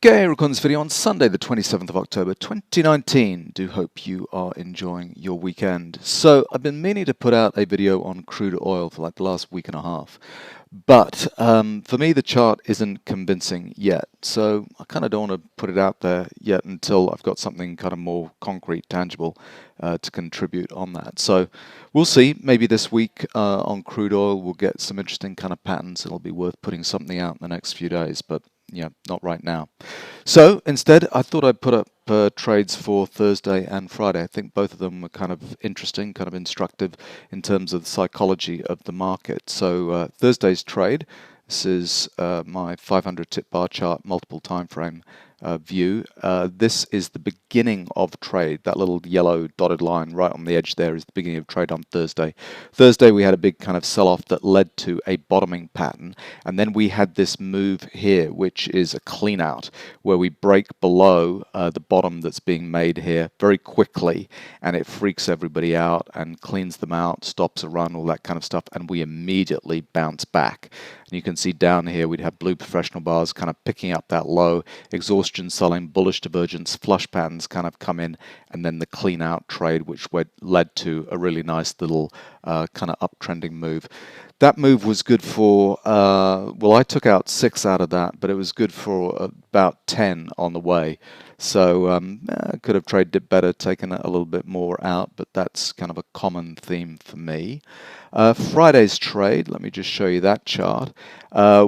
Okay, recording this video on Sunday, the 27th of October, 2019. Do hope you are enjoying your weekend. So, I've been meaning to put out a video on crude oil for like the last week and a half. But for me, the chart isn't convincing yet. So, I kind of don't want to put it out there yet until I've got something kind of more concrete, tangible to contribute on that. So, we'll see. Maybe this week on crude oil, we'll get some interesting kind of patterns. It'll be worth putting something out in the next few days. But yeah, not right now. So instead, I thought I'd put up trades for Thursday and Friday. I think both of them were kind of interesting, kind of instructive in terms of the psychology of the market. So Thursday's trade, this is my 500 tip bar chart, multiple time frame view. This is the beginning of trade. That little yellow dotted line right on the edge there is the beginning of trade on Thursday. Thursday we had a big kind of sell-off that led to a bottoming pattern, and then we had this move here, which is a clean out, where we break below the bottom that's being made here very quickly, and it freaks everybody out and cleans them out, stops a run, all that kind of stuff, and we immediately bounce back. And you can see down here we'd have blue professional bars kind of picking up that low, exhaustion selling, bullish divergence, flush patterns kind of come in, and then the clean out trade, which led to a really nice little kind of uptrending move. That move was good for, well, I took out 6 out of that, but it was good for about 10 on the way. So I could have traded it better, taken a little bit more out, but that's kind of a common theme for me. Friday's trade, let me just show you that chart.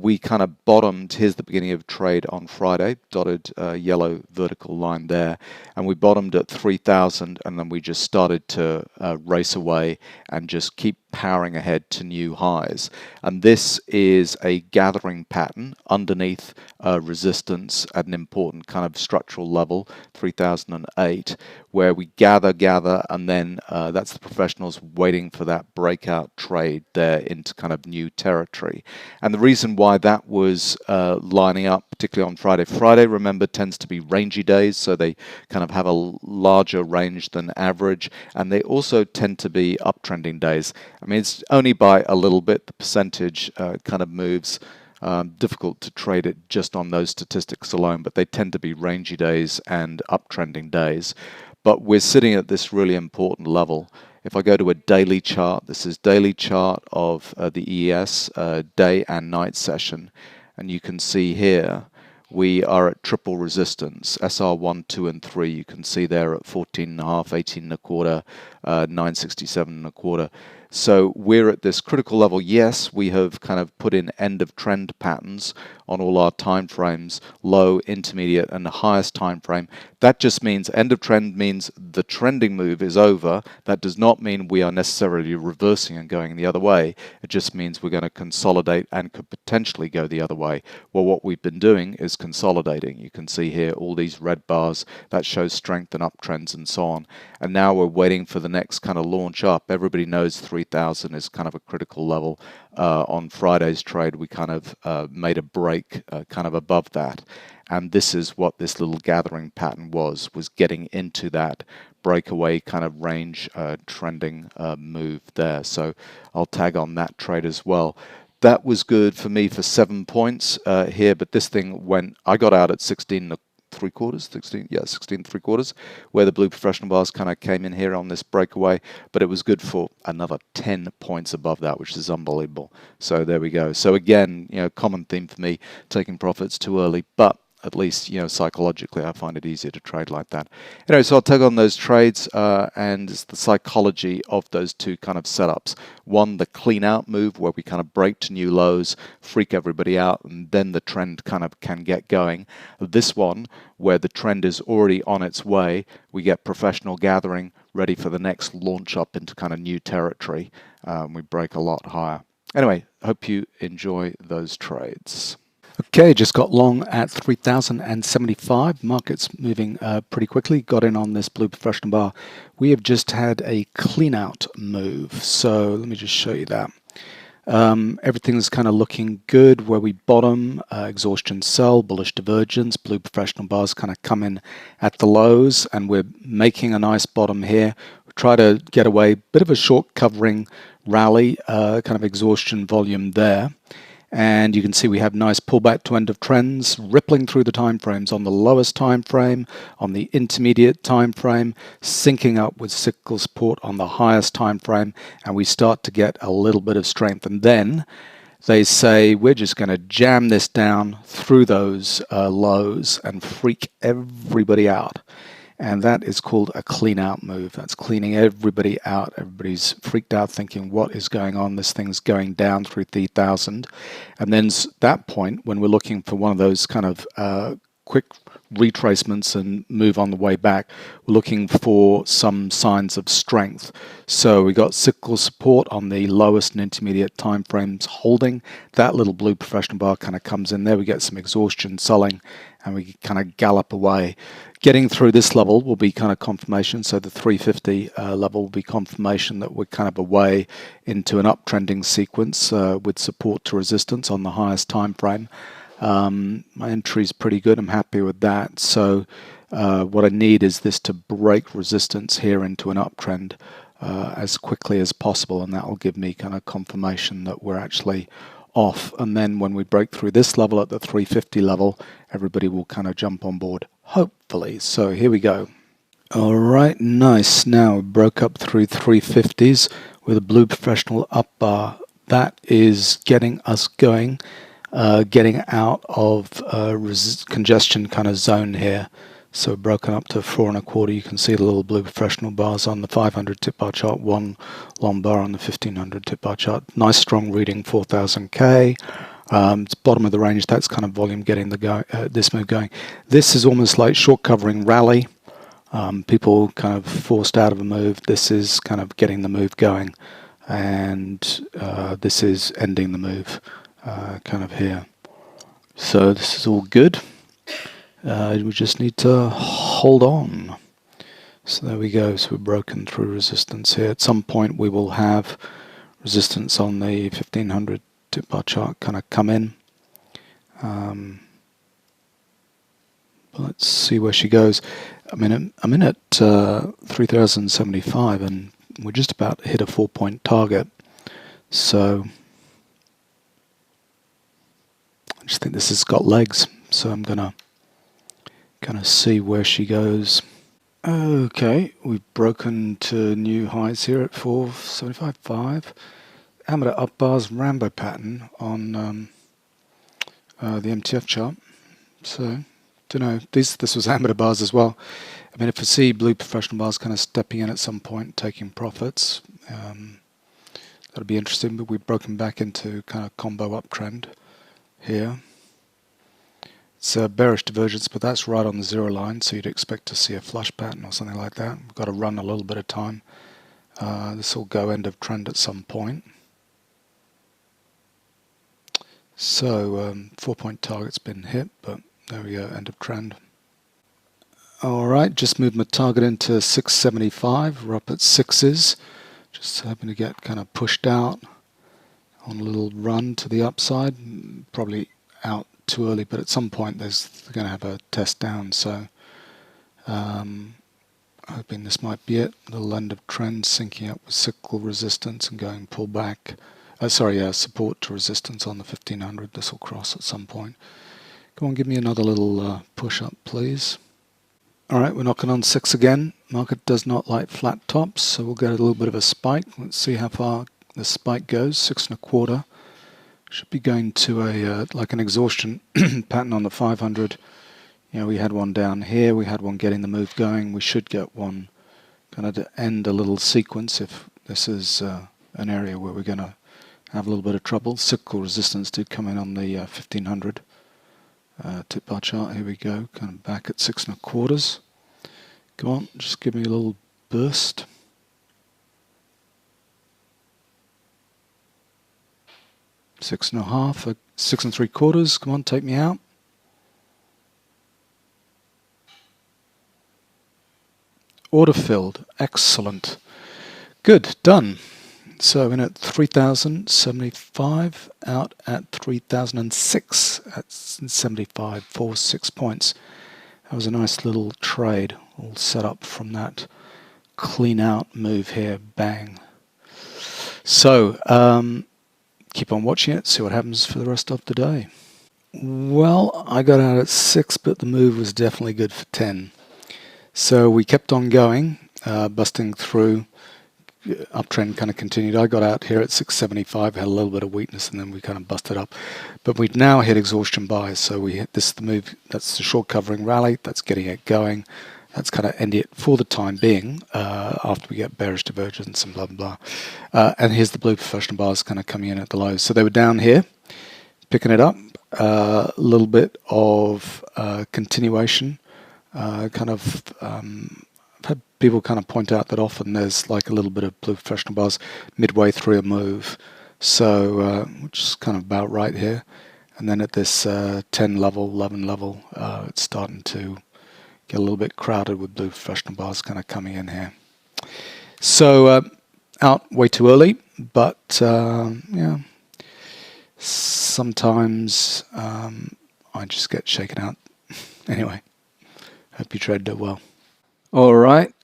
We kind of bottomed, here's the beginning of trade on Friday, dotted yellow vertical line there, and we bottomed at 3,000, and then we just started to race away and just keep powering ahead to new highs. And this is a gathering pattern underneath resistance at an important kind of structural level, 3008, where we gather, and then that's the professionals waiting for that breakout trade there into kind of new territory. And the reason why that was lining up, particularly on Friday. Friday, remember, tends to be rangy days, so they kind of have a larger range than average, and they also tend to be uptrending days. I mean, it's only by a little bit, the percentage kind of moves. Difficult to trade it just on those statistics alone, but they tend to be rangy days and uptrending days. But we're sitting at this really important level. If I go to a daily chart, this is daily chart of the ES day and night session, and you can see here we are at triple resistance, SR1, 2, and 3. You can see there at 14.5, 18 and a quarter, 967 and a quarter. So we're at this critical level. Yes, we have kind of put in end of trend patterns on all our time frames, low, intermediate, and the highest time frame. That just means end of trend means the trending move is over. That does not mean we are necessarily reversing and going the other way. It just means we're going to consolidate and could potentially go the other way. Well, what we've been doing is consolidating. You can see here all these red bars that shows strength and uptrends and so on. And now we're waiting for the next kind of launch up. Everybody knows 3,000 is kind of a critical level. On Friday's trade, we kind of made a break kind of above that. And this is what this little gathering pattern was getting into that breakaway kind of range trending move there. So I'll tag on that trade as well. That was good for me for 7 points here, but this thing went, I got out at 16 3/4, 16, yeah, 16 3/4, where the blue professional bars kind of came in here on this breakaway, but it was good for another 10 points above that, which is unbelievable. So there we go. So again, you know, common theme for me, taking profits too early, but at least, you know, psychologically, I find it easier to trade like that. Anyway, so I'll tag on those trades, and it's the psychology of those two kind of setups. One, the clean out move, where we kind of break to new lows, freak everybody out, and then the trend kind of can get going. This one, where the trend is already on its way, we get professional gathering, ready for the next launch up into kind of new territory. We break a lot higher. Anyway, hope you enjoy those trades. Okay, just got long at 3,075. Market's moving pretty quickly. Got in on this blue professional bar. We have just had a clean out move. So let me just show you that. Everything's kind of looking good where we bottom, exhaustion sell, bullish divergence, blue professional bars kind of come in at the lows, and we're making a nice bottom here. We try to get away, bit of a short covering rally, kind of exhaustion volume there. And you can see we have nice pullback to end of trends, rippling through the time frames on the lowest time frame, on the intermediate time frame, syncing up with cyclical support on the highest time frame, and we start to get a little bit of strength. And then they say we're just going to jam this down through those lows and freak everybody out. And that is called a clean out move. That's cleaning everybody out. Everybody's freaked out thinking, what is going on? This thing's going down through 3,000. And then that point, when we're looking for one of those kind of quick retracements and move on the way back, we're looking for some signs of strength. So we got cyclical support on the lowest and intermediate time frames holding. That little blue professional bar kind of comes in there. We get some exhaustion selling and we kind of gallop away. Getting through this level will be kind of confirmation. So the 350 level will be confirmation that we're kind of away into an uptrending sequence with support to resistance on the highest time frame. My entry is pretty good. I'm happy with that. So what I need is this to break resistance here into an uptrend as quickly as possible, and that will give me kind of confirmation that we're actually off. And then when we break through this level at the 350 level, everybody will kind of jump on board, hopefully. So here we go. All right, nice. Now we broke up through 350s with a blue professional up bar. That is getting us going. Getting out of congestion kind of zone here. So broken up to 4.25. You can see the little blue professional bars on the 500 tip bar chart, one long bar on the 1500 tip bar chart. Nice strong reading, 4000K. It's bottom of the range. That's kind of volume getting this move going. This is almost like short covering rally. People kind of forced out of a move. This is kind of getting the move going, and this is ending the move. Kind of here. So this is all good. We just need to hold on. So there we go. So we're broken through resistance here. At some point we will have resistance on the 1500 tip bar chart kind of come in. Let's see where she goes. I'm in at 3075 and we're just about to hit a 4-point target. So I just think this has got legs, so I'm gonna kind of see where she goes. Okay, we've broken to new highs here at 475.5. Amateur up bars Rambo pattern on the MTF chart. So, don't know. This was amateur bars as well. I mean, if I see blue professional bars kind of stepping in at some point, taking profits, that'll be interesting. But we've broken back into kind of combo uptrend here. It's a bearish divergence, but that's right on the zero line, so you'd expect to see a flush pattern or something like that. We've got to run a little bit of time. This will go end of trend at some point. So 4-point target's been hit, but there we go, end of trend. Alright, just moved my target into 675. We're up at 6s. Just hoping to get kind of pushed out on a little run to the upside. Probably out too early, but at some point they're going to have a test down, so hoping this might be it. Little end of trend, syncing up with cyclical resistance and going pull back. Support to resistance on the 1500. This will cross at some point. Come on, give me another little push up, please. Alright, we're knocking on 6 again. Market does not like flat tops, so we'll get a little bit of a spike. Let's see how far the spike goes. 6.25. Should be going to a like an exhaustion pattern on the 500. You know, we had one down here. We had one getting the move going. We should get one kind of to end a little sequence if this is an area where we're going to have a little bit of trouble. Cyclical resistance did come in on the 1500 tip bar chart. Here we go, kind of back at 6.25. Come on, just give me a little burst. Six and a half, 6.75. Come on, take me out. Order filled. Excellent. Good. Done. So in at 3,075, out at 3,006 at 75 for 6 points. That was a nice little trade, all set up from that clean out move here. Bang. So keep on watching it, see what happens for the rest of the day. Well, I got out at 6, but the move was definitely good for 10. So we kept on going, busting through. Uptrend kind of continued. I got out here at 675, had a little bit of weakness, and then we kind of busted up. But we've now hit exhaustion buys, so we hit this is the move. That's the short covering rally. That's getting it going. That's kind of ending it for the time being. After we get bearish divergence and blah blah blah. And here's the blue professional bars kind of coming in at the lows. So they were down here, picking it up. A little bit of continuation. I've had people kind of point out that often there's like a little bit of blue professional bars midway through a move, so which is kind of about right here. And then at this 10 level, 11 level, it's starting to get a little bit crowded with blue professional bars kind of coming in here. So out way too early, but yeah, sometimes I just get shaken out. Anyway, hope you traded it well. All right,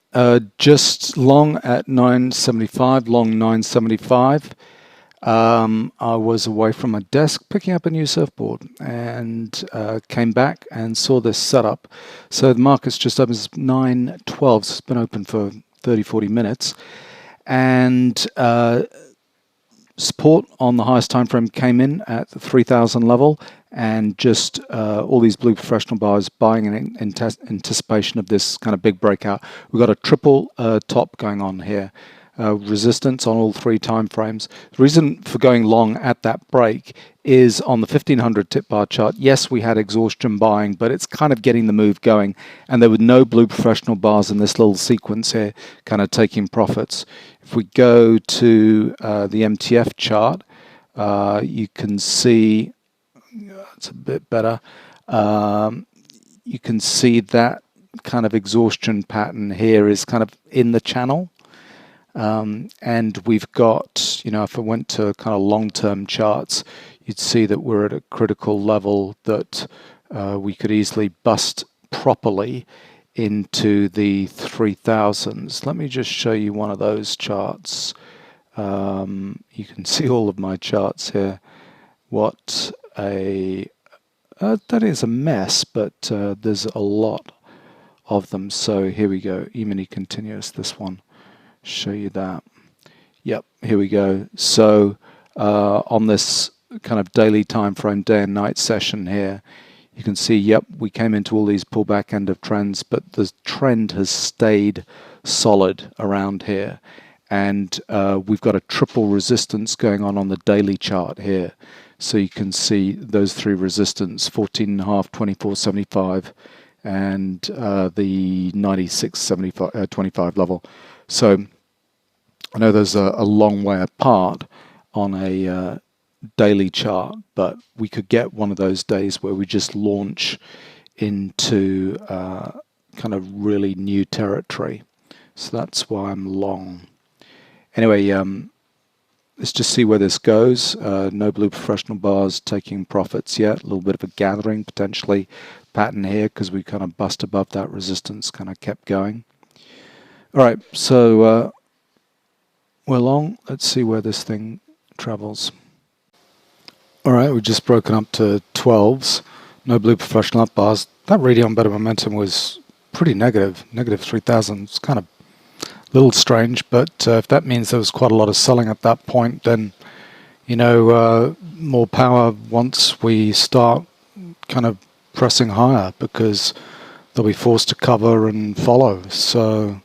just long at 975, long 975. I was away from my desk picking up a new surfboard and came back and saw this setup. So the market's just open, it's 9:12, so it's been open for 30, 40 minutes. And support on the highest time frame came in at the 3,000 level, and just all these blue professional bars buying in anticipation of this kind of big breakout. We've got a triple top going on here. Resistance on all three time frames. The reason for going long at that break is on the 1500 tip bar chart. Yes, we had exhaustion buying, but it's kind of getting the move going, and there were no blue professional bars in this little sequence here kind of taking profits. If we go to the MTF chart, you can see it's a bit better. You can see that kind of exhaustion pattern here is kind of in the channel. And we've got, if I went to kind of long-term charts, you'd see that we're at a critical level that we could easily bust properly into the 3000s. Let me just show you one of those charts. You can see all of my charts here. What that is a mess, but there's a lot of them. So here we go, Emini continuous, this one. Show you that. Yep, here we go. So on this kind of daily time frame, day and night session here, you can see, yep, we came into all these pullback end of trends, but the trend has stayed solid around here. And we've got a triple resistance going on the daily chart here. So you can see those three resistance, 14.5, 24.75, and the 96.75, 25 level. So I know there's a long way apart on a daily chart, but we could get one of those days where we just launch into kind of really new territory. So that's why I'm long. Anyway, let's just see where this goes. No blue professional bars taking profits yet. A little bit of a gathering potentially pattern here because we kind of bust above that resistance, kind of kept going. All right, so we're long. Let's see where this thing travels. All right, we've just broken up to 12s. No blue professional up bars. That reading on better momentum was pretty negative, negative 3,000. It's kind of a little strange, but if that means there was quite a lot of selling at that point, then, more power once we start kind of pressing higher, because they'll be forced to cover and follow. So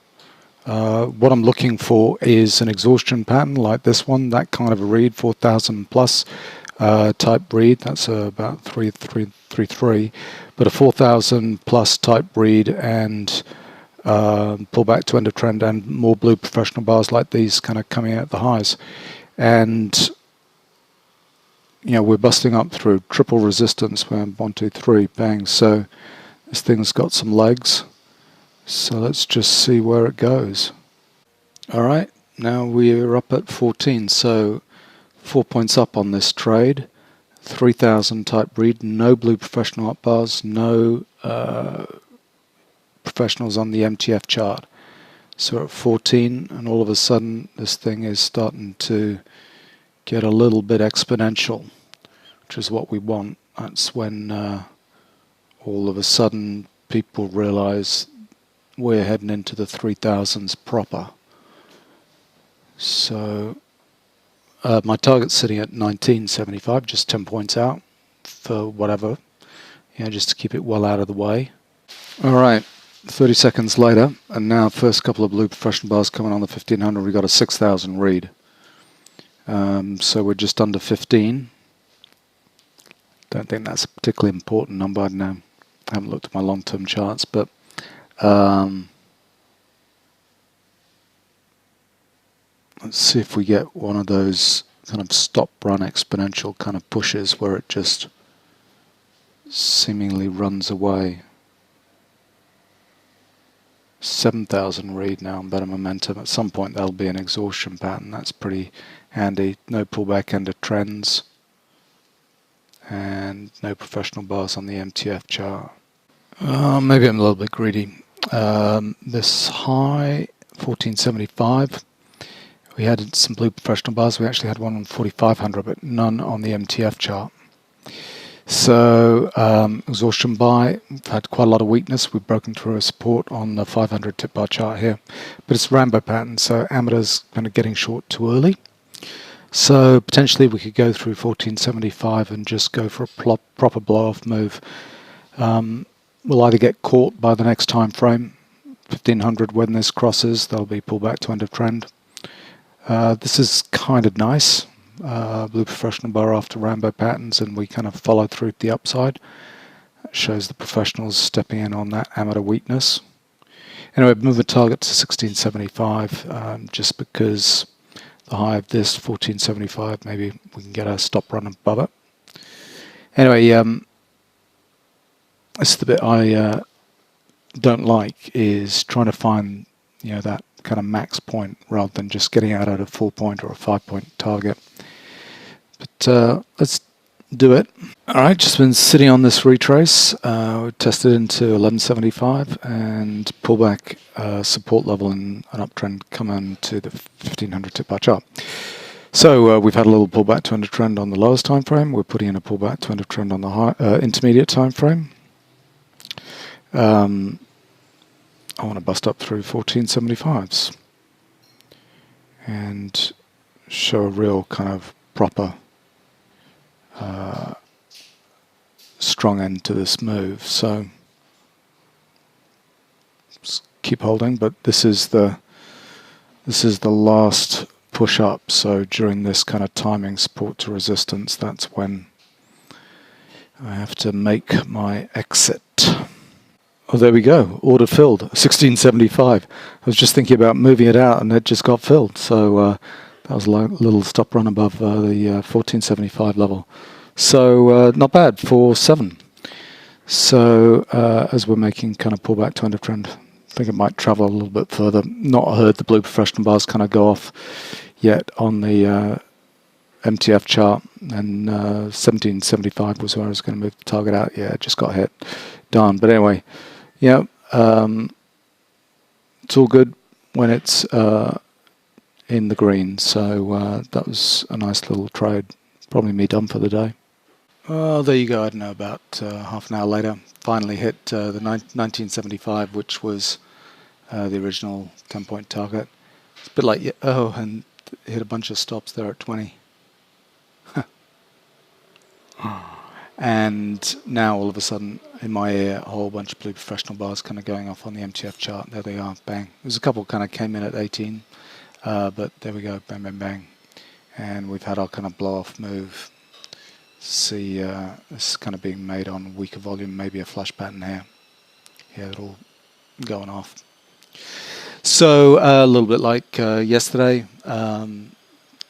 what I'm looking for is an exhaustion pattern like this one, that kind of a read, 4,000 plus type read. That's about 333, but a 4,000 plus type read and pull back to end of trend and more blue professional bars like these kind of coming out at the highs. And we're busting up through triple resistance. We're 1, 2, 3, bang. So this thing's got some legs. So let's just see where it goes. All right, now we're up at 14. So 4 points up on this trade. 3,000 type read. No blue professional up bars. No professionals on the MTF chart. So we're at 14, and all of a sudden this thing is starting to get a little bit exponential, which is what we want. That's when all of a sudden people realize we're heading into the 3000s proper. So my target's sitting at 1975, just 10 points out for whatever, just to keep it well out of the way. All right, 30 seconds later, and now first couple of blue professional bars coming on the 1500. We got a 6000 read. So we're just under 15. Don't think that's a particularly important number. I don't know. I haven't looked at my long-term charts, but let's see if we get one of those kind of stop-run exponential kind of pushes where it just seemingly runs away. 7,000 read now and better momentum. At some point there'll be an exhaustion pattern. That's pretty handy. No pullback into trends and no professional bars on the MTF chart. Maybe I'm a little bit greedy. This high 1475, we had some blue professional bars. We actually had one on 4500 but none on the MTF chart. So exhaustion buy, we've had quite a lot of weakness. We've broken through a support on the 500 tip bar chart here, but it's a Rambo pattern, so amateurs kind of getting short too early. So potentially we could go through 1475 and just go for a proper blow-off move. We'll either get caught by the next time frame, 1500 when this crosses, there'll be pullback to end of trend. This is kind of nice. Blue professional bar after Rambo patterns, and we kind of follow through to the upside. That shows the professionals stepping in on that amateur weakness. Anyway, move the target to 1675, just because the high of this 1475, maybe we can get a stop run above it. Anyway, this is the bit I don't like, is trying to find that kind of max point rather than just getting out at a 4-point or a 5-point target. But let's do it. All right, just been sitting on this retrace. We tested into 1175 and pullback support level in an uptrend come into the 1500 tip bar chart. So we've had a little pullback to end of trend on the lowest time frame. We're putting in a pullback to end of trend on the high, intermediate time frame. I want to bust up through 1475s and show a real kind of proper strong end to this move. So just keep holding, but this is the last push up. So during this kind of timing support to resistance, that's when I have to make my exit. Oh, there we go. Order filled. 1675. I was just thinking about moving it out, and it just got filled. So that was a little stop run above the 1475 level. So not bad for 7. So as we're making kind of pullback to end of trend, I think it might travel a little bit further. Not heard the blue professional bars kind of go off yet on the MTF chart, and 1775 was where I was going to move the target out. Yeah, it just got hit. Darn. But anyway, yeah, it's all good when it's in the green. So that was a nice little trade. Probably me done for the day. There you go. I don't know, about half an hour later, finally hit the 1975, which was the original 10-point target. It's a bit like, and hit a bunch of stops there at 20. And now all of a sudden in my ear, a whole bunch of blue professional bars kind of going off on the MTF chart. There they are, bang. There's a couple kind of came in at 18, but there we go, bang, bang, bang. And we've had our kind of blow off move. See this kind of being made on weaker volume, maybe a flash pattern here. Yeah, they're all going off. So a little bit like yesterday,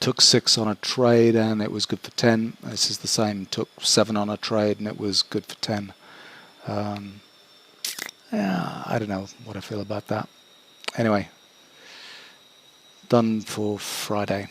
took 6 on a trade and it was good for 10. This is the same, took 7 on a trade and it was good for 10. Yeah, I don't know what I feel about that. Anyway, done for Friday.